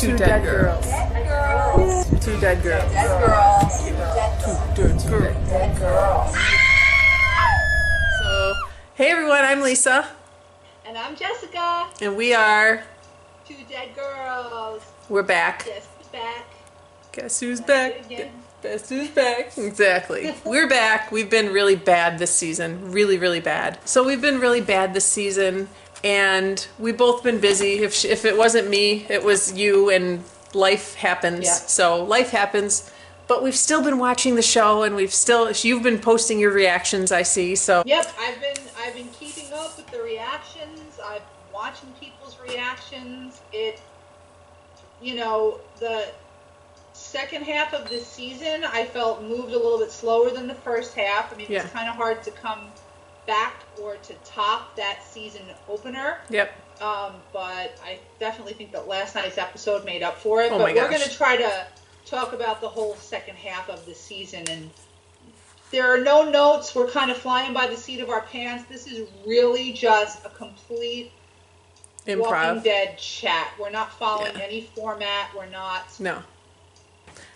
Two dead girls. Two dead girls. Two dead girls. So, hey everyone, I'm Lisa. And I'm Jessica. And we are... Two dead girls. We're back. Guess who's back? Guess who's back? Guess who's back? Exactly. We're back. We've been really bad this season. Really, really bad. So we've been really bad this season. And we've both been busy. If it wasn't me, it was you, and life happens. Yeah. So life happens. But we've still been watching the show, and you've been posting your reactions, I see. So yep, I've been keeping up with the reactions. I've been watching people's reactions. The second half of this season, I felt moved a little bit slower than the first half. I mean, Yeah. It's kind of hard to come back or to top that season opener. Yep. But I definitely think that last night's episode made up for it. Oh but my we're gosh. going to try to talk about the whole second half of the season. And there are no notes. We're kind of flying by the seat of our pants. This is really just a complete Improv. Walking Dead chat. We're not following Yeah. any format. We're not. No.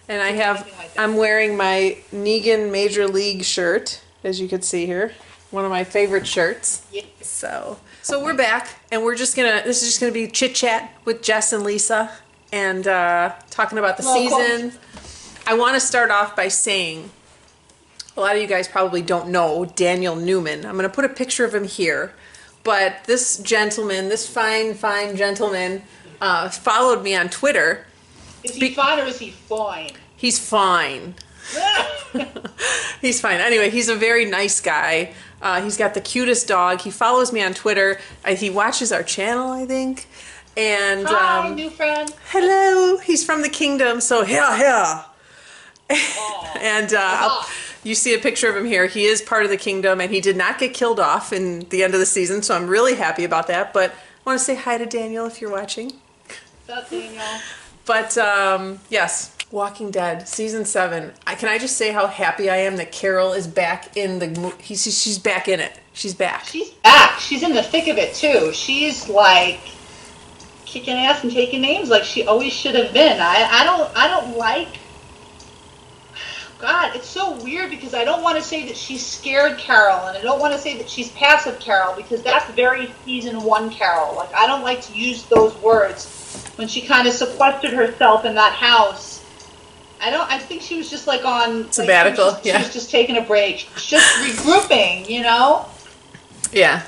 And Like I'm wearing my Negan Major League shirt, as you can see here. One of my favorite shirts. Yeah. So we're back, and this is just gonna be chit chat with Jess and Lisa, and talking about the season. I want to start off by saying, a lot of you guys probably don't know Daniel Newman. I'm gonna put a picture of him here, but this gentleman, this fine gentleman, followed me on Twitter. Is he fine or is he fine? He's fine. He's fine. Anyway, he's a very nice guy. He's got the cutest dog. He follows me on Twitter. He watches our channel, I think. And Hi, new friend. hello. He's from the kingdom, so yeah. Oh. And you see a picture of him here. He is part of the kingdom, and he did not get killed off in the end of the season, so I'm really happy about that. But I want to say hi to Daniel if you're watching. What's up, Daniel? But yes, Walking Dead season 7. Can I just say how happy I am that Carol is back in the? She's back in it. She's back. She's back. She's in the thick of it too. She's like kicking ass and taking names like she always should have been. I don't like. God, it's so weird because I don't want to say that she's scared Carol, and I don't want to say that she's passive Carol, because that's very season 1 Carol. Like, I don't like to use those words. When she kind of sequestered herself in that house, I think she was just like on sabbatical. She was just taking a break, just regrouping, Yeah,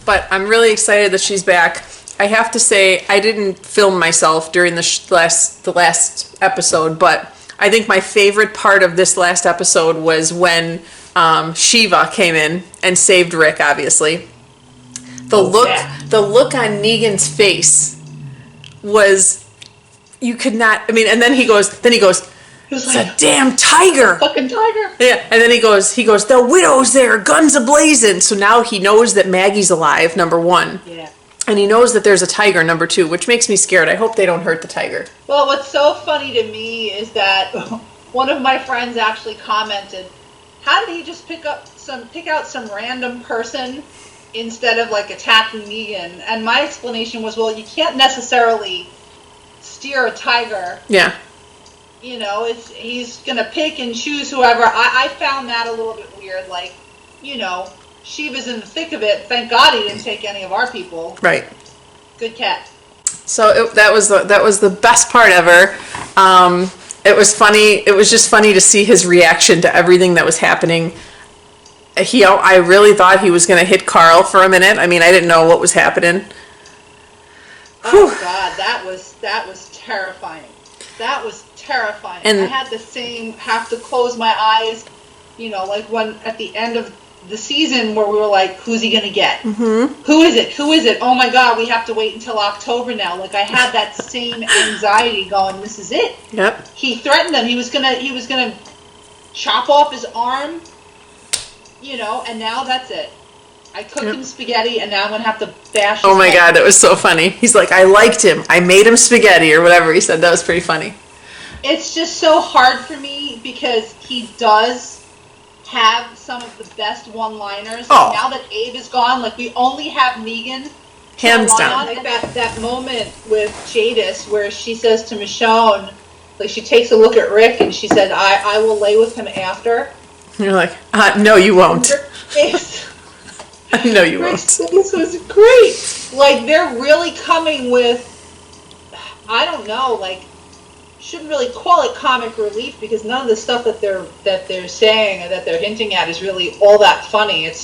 but I'm really excited that she's back. I have to say, I didn't film myself during the last episode, but I think my favorite part of this last episode was when Shiva came in and saved Rick. Obviously, the look on Negan's face was, you could not. I mean, and then he goes, it's a damn tiger, fucking tiger. Yeah, and then he goes, the widow's there, guns ablazing. So now he knows that Maggie's alive, number 1. Yeah. And he knows that there's a tiger, number 2, which makes me scared. I hope they don't hurt the tiger. Well, what's so funny to me is that one of my friends actually commented, how did he just pick out some random person instead of like attacking Negan? And my explanation was, well, you can't necessarily steer a tiger. Yeah. He's gonna pick and choose whoever. I found that a little bit weird. Like, Shiva's in the thick of it. Thank God he didn't take any of our people. Right. Good cat. So that was the best part ever. It was funny. It was just funny to see his reaction to everything that was happening. I really thought he was going to hit Carl for a minute. I mean, I didn't know what was happening. Oh God, that was terrifying. That was terrifying. And I had have to close my eyes, like when at the end of the season where we were like, who's he gonna get? Mm-hmm. Who is it? Oh my God, we have to wait until October now. Like, I had that same anxiety going, this is it. Yep. He threatened them. He was gonna chop off his arm, and now that's it. I cooked him spaghetti, and now I'm gonna have to bash his Oh my head. God, that was so funny. He's like, I liked him. I made him spaghetti or whatever he said. That was pretty funny. It's just so hard for me because he does have some of the best one-liners. Oh. Now that Abe is gone, like, we only have Negan Hands down. Like that moment with Jadis where she says to Michonne, like she takes a look at Rick and she said, I will lay with him after. You're like, no, you won't. No, you Rick's won't. face was great. Like they're really coming with, I don't know, like shouldn't really call it comic relief because none of the stuff that they're saying and that they're hinting at is really all that funny. It's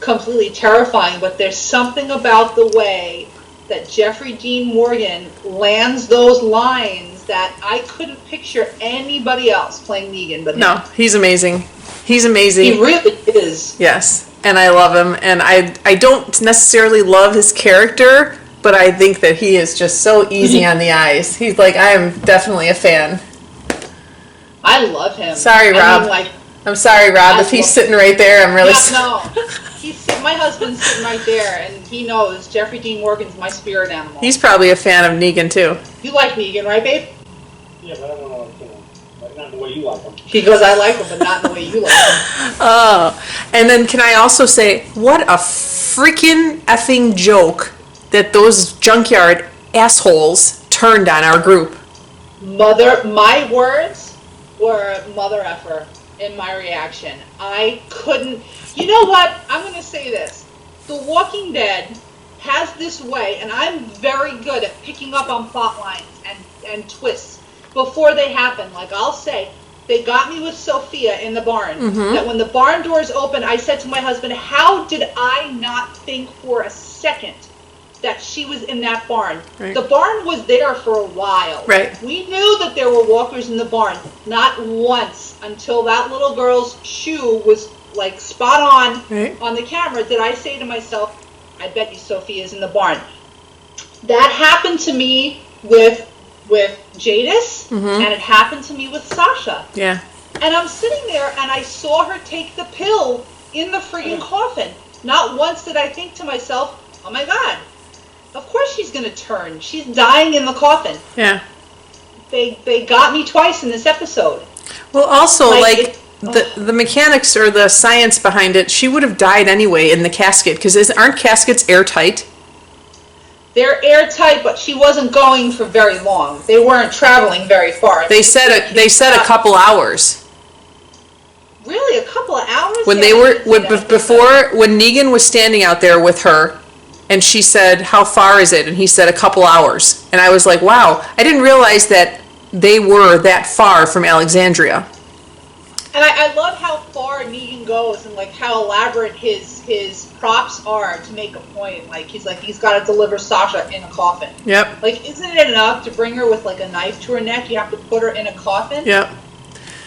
completely terrifying. But there's something about the way that Jeffrey Dean Morgan lands those lines that I couldn't picture anybody else playing Negan but him. No, he's amazing. He's amazing. He really is. Yes, and I love him. And I don't necessarily love his character, but I think that he is just so easy on the eyes. He's like, I am definitely a fan. I love him. Sorry, Rob. I'm sorry, Rob. If he's sitting right there, I'm really sorry. No. My husband's sitting right there, and he knows Jeffrey Dean Morgan's my spirit animal. He's probably a fan of Negan, too. You like Negan, right, babe? Yeah, but I don't know, like, not the way you like him. He goes, I like him, but not the way you like him. Oh, and then can I also say, what a freaking effing joke that those junkyard assholes turned on our group. My words were mother effer in my reaction. I couldn't. You know what? I'm going to say this. The Walking Dead has this way, and I'm very good at picking up on plot lines and twists before they happen. Like I'll say, they got me with Sophia in the barn. That when the barn doors open, I said to my husband, how did I not think for a second that she was in that barn? Right. The barn was there for a while. Right. We knew that there were walkers in the barn. Not once until that little girl's shoe was like spot on the camera did I say to myself, I bet you Sophia's in the barn. That happened to me with Jadis, and it happened to me with Sasha. Yeah. And I'm sitting there and I saw her take the pill in the friggin' coffin. Not once did I think to myself, oh my God, of course she's going to turn. She's dying in the coffin. Yeah. They got me twice in this episode. Well, also, the mechanics or the science behind it, she would have died anyway in the casket, because aren't caskets airtight? They're airtight, but she wasn't going for very long. They weren't traveling very far. They said a couple hours. Really, a couple of hours? When when Negan was standing out there with her, and she said, how far is it? And he said a couple hours. And I was like, wow, I didn't realize that they were that far from Alexandria. And I love how far Negan goes and like how elaborate his props are to make a point. Like he's got to deliver Sasha in a coffin. Yep. Like, isn't it enough to bring her with like a knife to her neck? You have to put her in a coffin. Yep.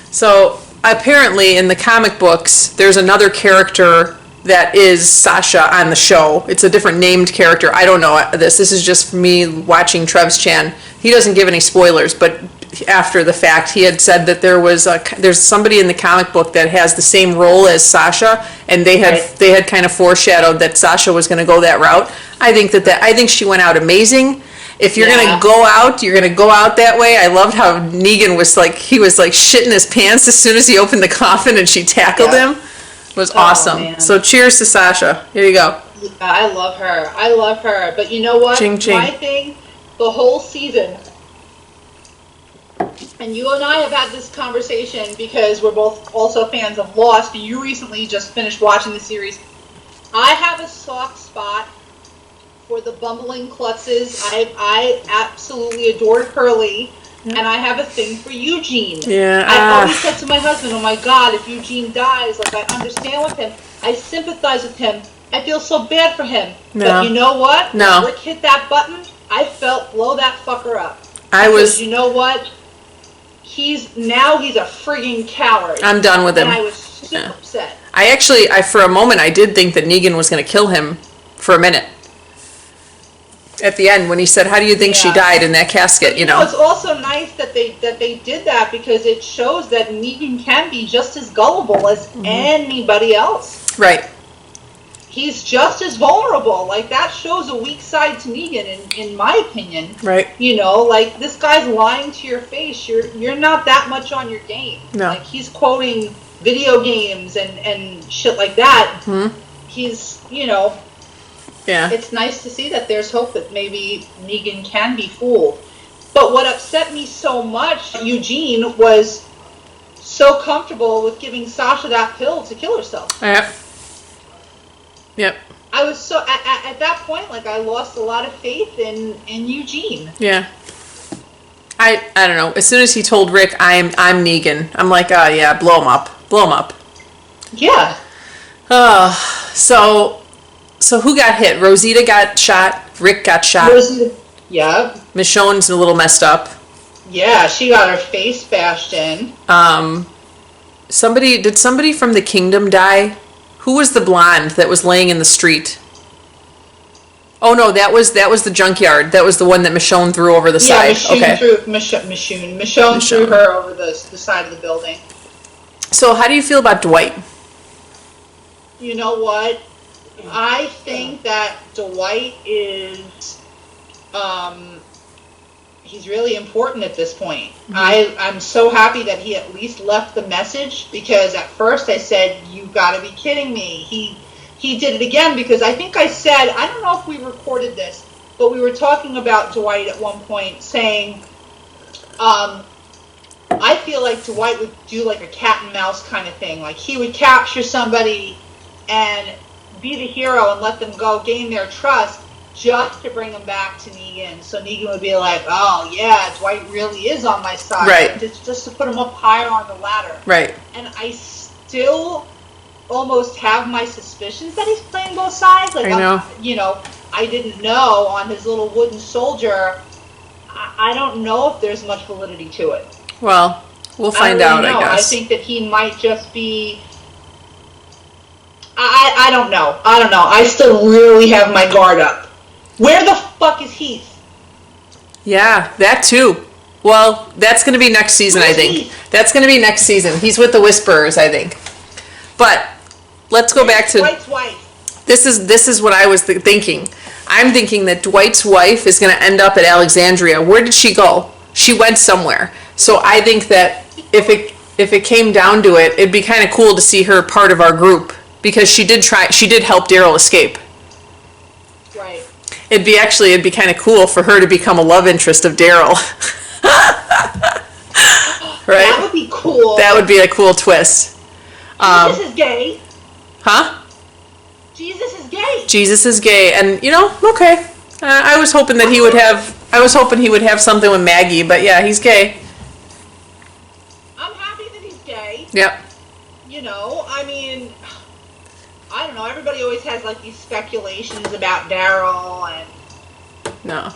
So apparently in the comic books, there's another character that is Sasha on the show. It's a different named character. I don't know this. This is just me watching Trev's Chan. He doesn't give any spoilers, but after the fact, he had said that there's somebody in the comic book that has the same role as Sasha, and they had kind of foreshadowed that Sasha was going to go that route. I think she went out amazing. If you're going to go out, you're going to go out that way. I loved how Negan was like shitting his pants as soon as he opened the coffin and she tackled him. It was awesome. Man. So cheers to Sasha. Here you go. Yeah, I love her. But you know what? Ching, ching. My thing, the whole season, and you and I have had this conversation because we're both also fans of Lost. You recently just finished watching the series. I have a soft spot for the bumbling klutzes. I absolutely adored Hurley. And I have a thing for Eugene. Yeah. I always said to my husband, oh my God, if Eugene dies, like I understand with him. I sympathize with him. I feel so bad for him. No. But you know what? No. When Rick hit that button, I felt blow that fucker up. You know what? He's a frigging coward. I'm done with him. And I was super upset. I for a moment, I did think that Negan was going to kill him for a minute. At the end, when he said, how do you think she died in that casket, you know? It's also nice that they did that because it shows that Negan can be just as gullible as anybody else. Right. He's just as vulnerable. Like, that shows a weak side to Negan, in my opinion. Right. You know, like, this guy's lying to your face. You're not that much on your game. No. Like, he's quoting video games and shit like that. He's, you know... Yeah. It's nice to see that there's hope that maybe Negan can be fooled. But what upset me so much, Eugene was so comfortable with giving Sasha that pill to kill herself. Yep. Yep. I was so at that point, like, I lost a lot of faith in Eugene. Yeah. I don't know. As soon as he told Rick, I'm Negan, I'm like, oh yeah, blow him up. Blow him up. Yeah. So who got hit? Rosita got shot. Rick got shot. Yeah. Michonne's a little messed up. Yeah, she got her face bashed in. Did somebody from the kingdom die? Who was the blonde that was laying in the street? Oh no, that was the junkyard. That was the one that Michonne threw over the side. Michonne threw her over the side of the building. So how do you feel about Dwight? You know what? I think that Dwight is, he's really important at this point. Mm-hmm. I'm so happy that he at least left the message, because at first I said, you gotta be kidding me. He did it again, because I think I said, I don't know if we recorded this, but we were talking about Dwight at one point saying, I feel like Dwight would do like a cat and mouse kind of thing. Like, he would capture somebody and be the hero and let them go, gain their trust, just to bring them back to Negan. So Negan would be like, oh yeah, Dwight really is on my side. Right. Just to put him up higher on the ladder. Right. And I still almost have my suspicions that he's playing both sides. Like, I know. I didn't know on his little wooden soldier. I don't know if there's much validity to it. Well, we'll find out, I guess. I think that he might just be... I don't know. I still really have my guard up. Where the fuck is Heath? Yeah, that too. Well, that's going to be next season, I think. Heath? That's going to be next season. He's with the Whisperers, I think. But let's go back to... Dwight's wife. This is what I was thinking. I'm thinking that Dwight's wife is going to end up at Alexandria. Where did she go? She went somewhere. So I think that if it came down to it, it'd be kind of cool to see her part of our group, because she did help Daryl escape. Right. It'd be kind of cool for her to become a love interest of Daryl. Right? That would be cool. That would be a cool twist. Jesus is gay. Huh? Jesus is gay. Jesus is gay, and okay. I was hoping that he would have. I was hoping he would have something with Maggie, but yeah, he's gay. I'm happy that he's gay. Yep. I mean, I don't know. Everybody always has like these speculations about Daryl, and No.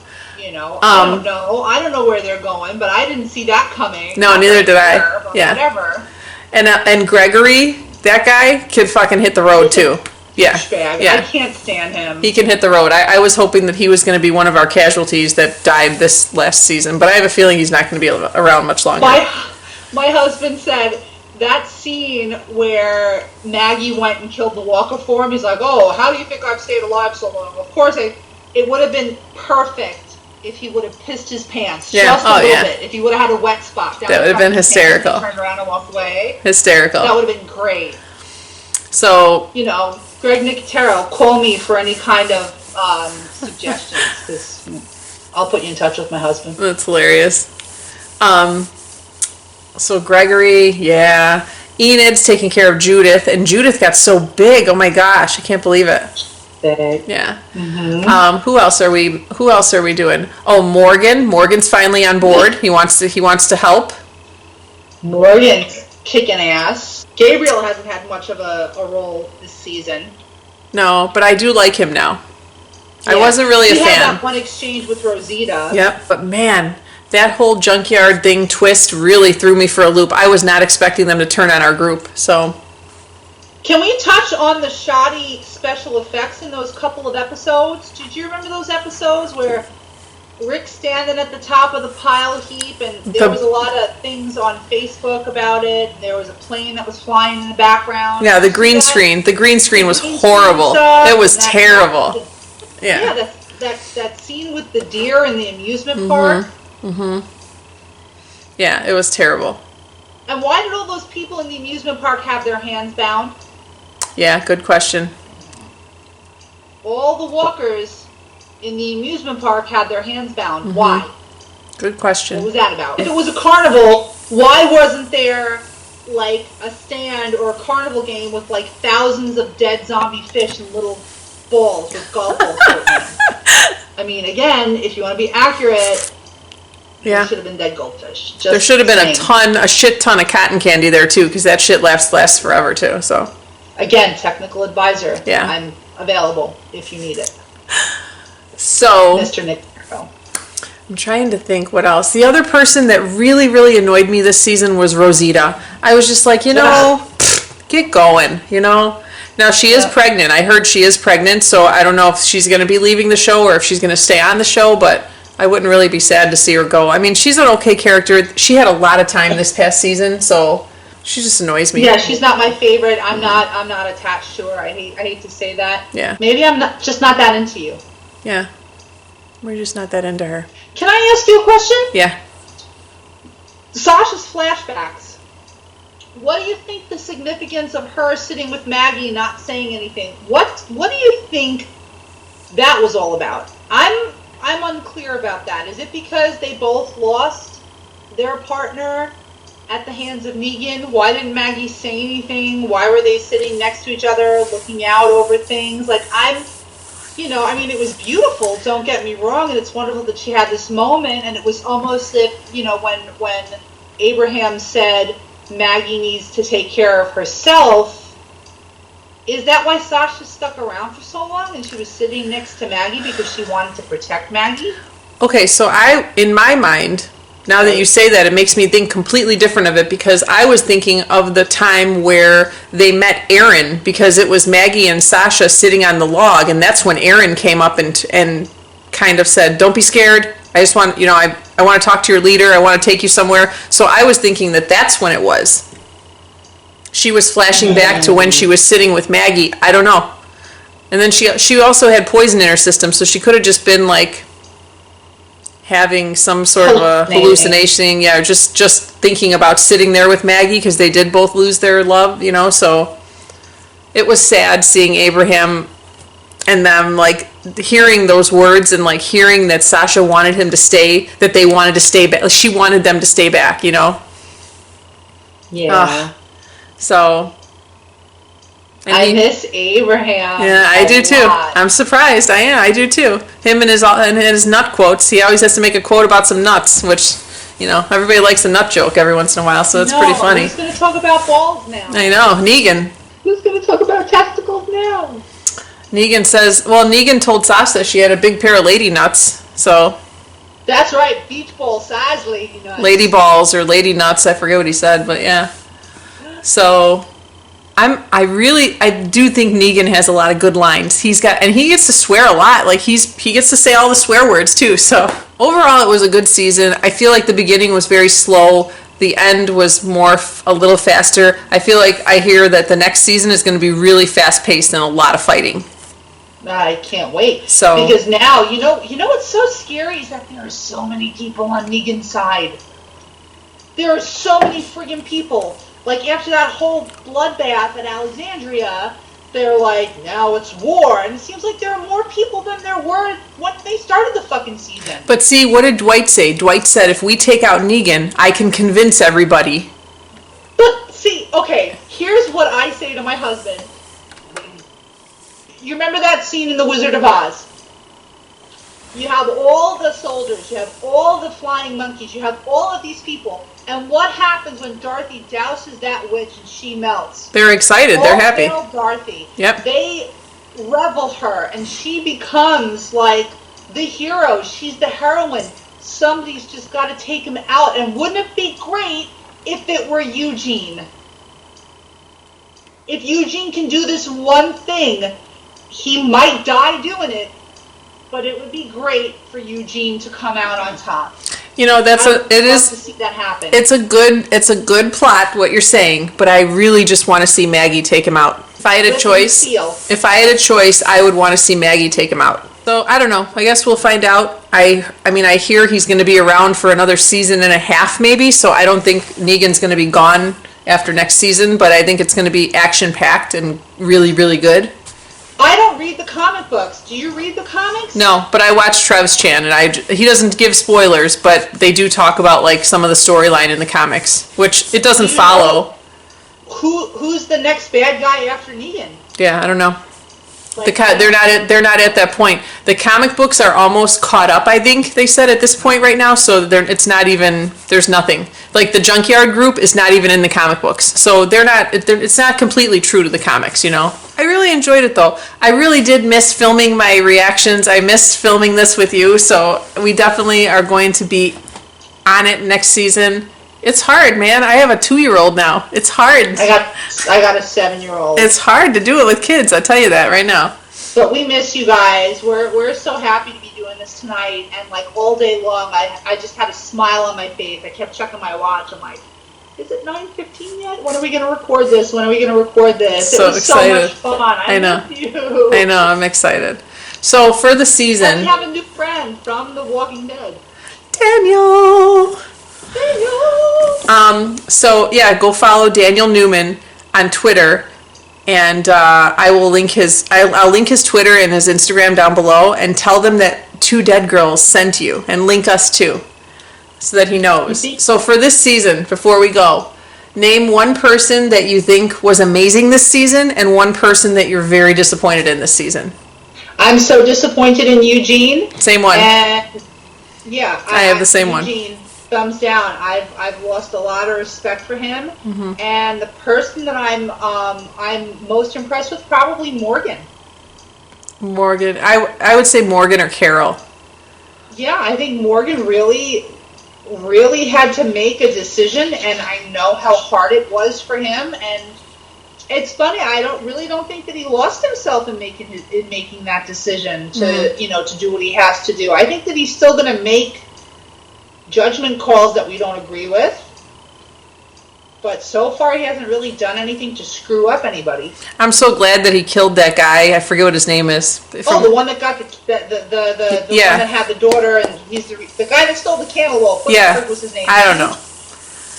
I don't know where they're going, but I didn't see that coming. No, neither did I. Yeah. Whatever. And Gregory, that guy could fucking hit the road too. Yeah. Yeah. I can't stand him. He can hit the road. I was hoping that he was going to be one of our casualties that died this last season, but I have a feeling he's not going to be around much longer. My husband said that scene where Maggie went and killed the Walker for him, he's like, oh, how do you think I've stayed alive so long? Of course, it would have been perfect if he would have pissed his pants just a little bit. If he would have had a wet spot. That would have been hysterical. Turned around and walked away. Hysterical. That would have been great. So... Greg Nicotero, call me for any kind of suggestions, because I'll put you in touch with my husband. That's hilarious. So Gregory, yeah. Enid's taking care of Judith, and Judith got so big. Oh my gosh, I can't believe it. Big. Yeah. Mm-hmm. Who else are we doing? Oh, Morgan. Morgan's finally on board. He wants to help. Morgan's kicking ass. Gabriel hasn't had much of a role this season. No, but I do like him now. Yeah. I wasn't really a fan. He had that one exchange with Rosita. Yep, but man, that whole junkyard thing twist really threw me for a loop. I was not expecting them to turn on our group, so... Can we touch on the shoddy special effects in those couple of episodes? Did you remember those episodes where Rick's standing at the top of the pile heap, and there was a lot of things on Facebook about it. There was a plane that was flying in the background. Yeah, the green screen. The green screen was horrible. It was terrible. Yeah, that scene with the deer in the amusement park. Mm-hmm. Yeah, it was terrible. And why did all those people in the amusement park have their hands bound? Yeah, good question. all the walkers in the amusement park had their hands bound. Why? Good question. What was that about? If it was a carnival, why wasn't there like a stand or a carnival game with like thousands of dead zombie fish and little balls with golf balls? I mean, again, if you want to be accurate, there should have been dead goldfish. Just there should have been a shit ton of cotton candy there too, because that shit lasts forever too. So, again, technical advisor. Yeah, I'm available if you need it. So, Mr. Nick. I'm trying to think what else. The other person that really, really annoyed me this season was Rosita. I was just like, get going, Now, she is pregnant. I heard she is pregnant, so I don't know if she's going to be leaving the show or if she's going to stay on the show, but I wouldn't really be sad to see her go. I mean, she's an okay character. She had a lot of time this past season, so she just annoys me. Yeah, she's not my favorite. I'm not attached to her. I hate to say that. Yeah. Maybe I'm just not that into you. Yeah. We're just not that into her. Can I ask you a question? Yeah. Sasha's flashbacks. What do you think the significance of her sitting with Maggie not saying anything? What do you think that was all about? I'm unclear about that. Is it because they both lost their partner at the hands of Negan? Why didn't Maggie say anything? Why were they sitting next to each other looking out over things? Like, it was beautiful, don't get me wrong, and it's wonderful that she had this moment, and it was almost if, when Abraham said Maggie needs to take care of herself, is that why Sasha stuck around for so long and she was sitting next to Maggie because she wanted to protect Maggie? Okay, so in my mind, now that you say that, it makes me think completely different of it, because I was thinking of the time where they met Aaron, because it was Maggie and Sasha sitting on the log, and that's when Aaron came up and kind of said, don't be scared. I just want, I want to talk to your leader. I want to take you somewhere. So I was thinking that that's when it was. She was flashing back to when she was sitting with Maggie. I don't know. And then she also had poison in her system, so she could have just been like having some sort of a hallucination, just thinking about sitting there with Maggie, because they did both lose their love, so it was sad seeing Abraham and them, like, hearing those words and, like, hearing that Sasha wanted him to stay, that they wanted to stay back, she wanted them to stay back, Yeah. So... I miss Abraham. Yeah, I do too. Lot. I'm surprised. I do too. Him and his nut quotes. He always has to make a quote about some nuts, which, everybody likes a nut joke every once in a while, so it's pretty funny. Who's going to talk about balls now? I know, Negan. Who's going to talk about testicles now? Negan told Sasha she had a big pair of lady nuts, so. That's right, beach ball size lady nuts. Lady balls or lady nuts, I forget what he said, but yeah. So... I do think Negan has a lot of good lines. He gets to swear a lot. Like, he gets to say all the swear words too. So overall, it was a good season. I feel like the beginning was very slow. The end was a little faster. I feel like I hear that the next season is going to be really fast paced and a lot of fighting. I can't wait. So, because now, what's so scary is that there are so many people on Negan's side. There are so many friggin' people. Like, after that whole bloodbath at Alexandria, they're like, now it's war. And it seems like there are more people than there were when they started the fucking season. But see, what did Dwight say? Dwight said, if we take out Negan, I can convince everybody. But, see, okay, here's what I say to my husband. You remember that scene in The Wizard of Oz? You have all the soldiers, you have all the flying monkeys, you have all of these people. And what happens when Dorothy douses that witch and she melts? They're excited. They're happy. Dorothy. Yep. They revel her, and she becomes like the hero. She's the heroine. Somebody's just got to take him out. And wouldn't it be great if it were Eugene? If Eugene can do this one thing, he might die doing it, but it would be great for Eugene to come out on top. To see that happen. It's a good plot, what you're saying, but I really just want to see Maggie take him out. If I had a choice, I would want to see Maggie take him out. So, I don't know. I guess we'll find out. I hear he's going to be around for another season and a half, maybe, so I don't think Negan's going to be gone after next season, but I think it's going to be action-packed and really, really good. I don't read the comic books. Do you read the comics? No, but I watch Trev's Chan, and he doesn't give spoilers, but they do talk about like some of the storyline in the comics, which it doesn't follow. Who's the next bad guy after Negan? Yeah, I don't know. Like, They're not at that point. The comic books are almost caught up, I think they said at this point right now. So it's not even, there's nothing. Like the Junkyard Group is not even in the comic books. So it's not completely true to the comics, you know. I really enjoyed it though. I really did miss filming my reactions. I missed filming this with you. So we definitely are going to be on it next season. It's hard, man. I have a 2-year-old now. It's hard. I got a 7-year-old. It's hard to do it with kids. I'll tell you that right now. But we miss you guys. We're so happy to be doing this tonight, and like all day long, I just had a smile on my face. I kept checking my watch. I'm like, is it 9:15 yet? When are we gonna record this? When are we gonna record this? So it was excited. So much fun. I know. You. I know. I'm excited. So for the season, and we have a new friend from The Walking Dead. Daniel. So yeah, go follow Daniel Newman on Twitter, and I will link I'll link his Twitter and his Instagram down below, and tell them that 2 Dead Girls sent you, and link us too, so that he knows. So for this season, before we go, name one person that you think was amazing this season, and one person that you're very disappointed in this season. I'm so disappointed in Eugene. Same one. And yeah, I have the same Eugene, thumbs down. I've lost a lot of respect for him, and the person that I'm most impressed with, probably Morgan. Morgan, I would say Morgan or Carol. Yeah, I think Morgan really had to make a decision, and I know how hard it was for him. And it's funny, I don't think that he lost himself in making that decision to to do what he has to do. I think that he's still going to make judgment calls that we don't agree with, but so far he hasn't really done anything to screw up anybody. I'm so glad that he killed that guy. I forget what his name is. The one that got the one that had the daughter, and he's the guy that stole the cantaloupe. What was his name? I don't know.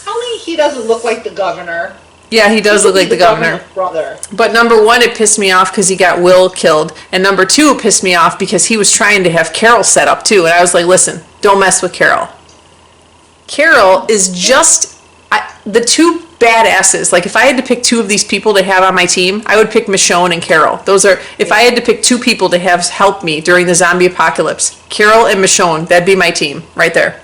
Tell me he doesn't look like the governor. Yeah, he does look like the governor. Brother. But number 1, it pissed me off because he got Will killed, and number 2, it pissed me off because he was trying to have Carol set up too, and I was like, listen, don't mess with Carol. Carol is just the 2 badasses. Like, if I had to pick 2 of these people to have on my team, I would pick Michonne and Carol. If I had to pick 2 people to have help me during the zombie apocalypse, Carol and Michonne, that'd be my team right there.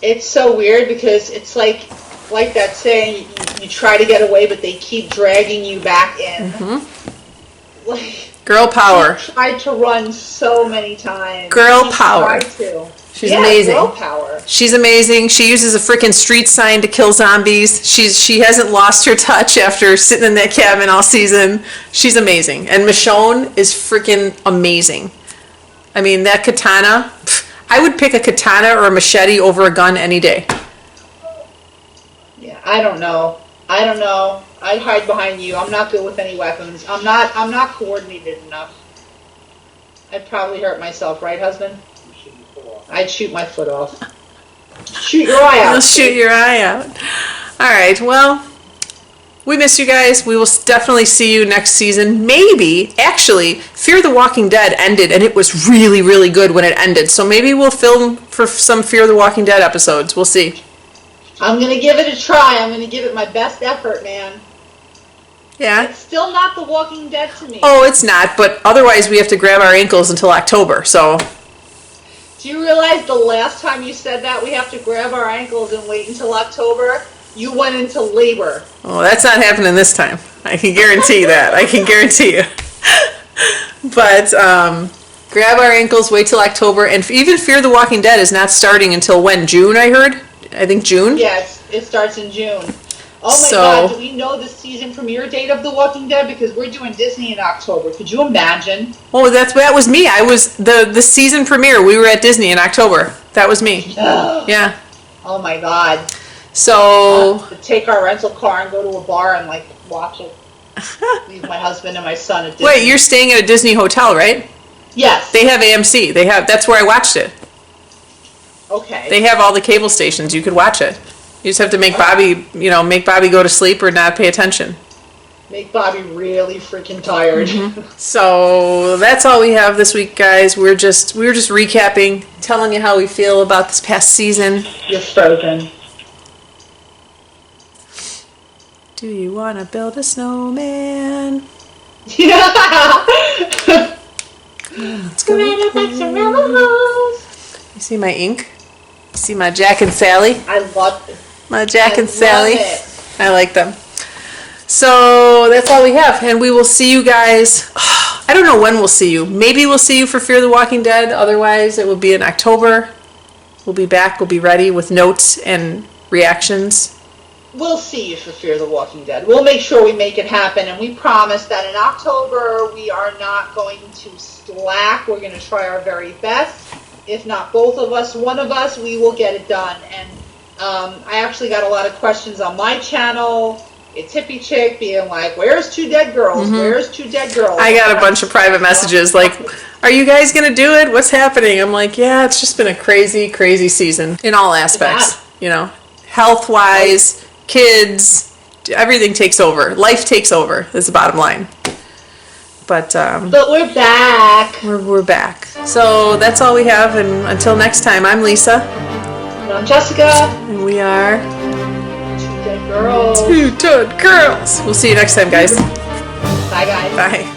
It's so weird because it's like that saying, you try to get away, but they keep dragging you back in. Mm-hmm. Like, girl power. She tried to run so many times. Girl power. She's amazing. Girl power. She's amazing. She uses a freaking street sign to kill zombies. She hasn't lost her touch after sitting in that cabin all season. She's amazing. And Michonne is freaking amazing. I mean, that katana, I would pick a katana or a machete over a gun any day. Yeah, I don't know. I'd hide behind you. I'm not good with any weapons. I'm not coordinated enough. I'd probably hurt myself, right, husband? I'd shoot my foot off. Shoot your eye out. You'll shoot your eye out. All right, well, we miss you guys. We will definitely see you next season. Maybe, actually, Fear the Walking Dead ended, and it was really, really good when it ended. So maybe we'll film for some Fear the Walking Dead episodes. We'll see. I'm going to give it a try. I'm going to give it my best effort, man. Yeah. It's still not The Walking Dead to me. Oh, it's not, but otherwise we have to grab our ankles until October, so... Do you realize the last time you said that we have to grab our ankles and wait until October, you went into labor? Oh, that's not happening this time. I can guarantee that. I can guarantee you. But grab our ankles, wait till October, and even Fear the Walking Dead is not starting until when? June, I heard? I think June? Yes, it starts in June. Oh my God, do we know the season premiere date of The Walking Dead? Because we're doing Disney in October. Could you imagine? Oh, that was me. I was the season premiere. We were at Disney in October. That was me. Yeah. Oh my God. So to take our rental car and go to a bar and like watch it. Leave my husband and my son at Disney. Wait, you're staying at a Disney hotel, right? Yes. They have AMC. That's where I watched it. Okay. They have all the cable stations. You could watch it. You just have to make Bobby go to sleep or not pay attention. make Bobby really freaking tired. So that's all we have this week, guys. We were just recapping, telling you how we feel about this past season. You're frozen. Do you want to build a snowman? Yeah. Let's go. You see my ink? You see my Jack and Sally? I love it. My Jack and love Sally. it. I like them. So that's all we have, and we will see you guys. I don't know when we'll see you. Maybe we'll see you for Fear the Walking Dead. Otherwise, it will be in October. We'll be back. We'll be ready with notes and reactions. We'll see you for Fear the Walking Dead. We'll make sure we make it happen, and we promise that in October we are not going to slack. We're going to try our very best. If not both of us, one of us, we will get it done. And I actually got a lot of questions on my channel. Itshippychick being like, where's Two Dead Girls? Where's Two Dead Girls? I got a bunch of private messages like, are you guys going to do it? What's happening? I'm like, yeah, it's just been a crazy, crazy season in all aspects. You know, health-wise, kids, everything takes over. Life takes over is the bottom line. But we're back. We're back. So that's all we have. And until next time, I'm Lisa. And I'm Jessica. And we are Two Dead Girls. Two Dead Girls. We'll see you next time, guys. Bye, guys. Bye.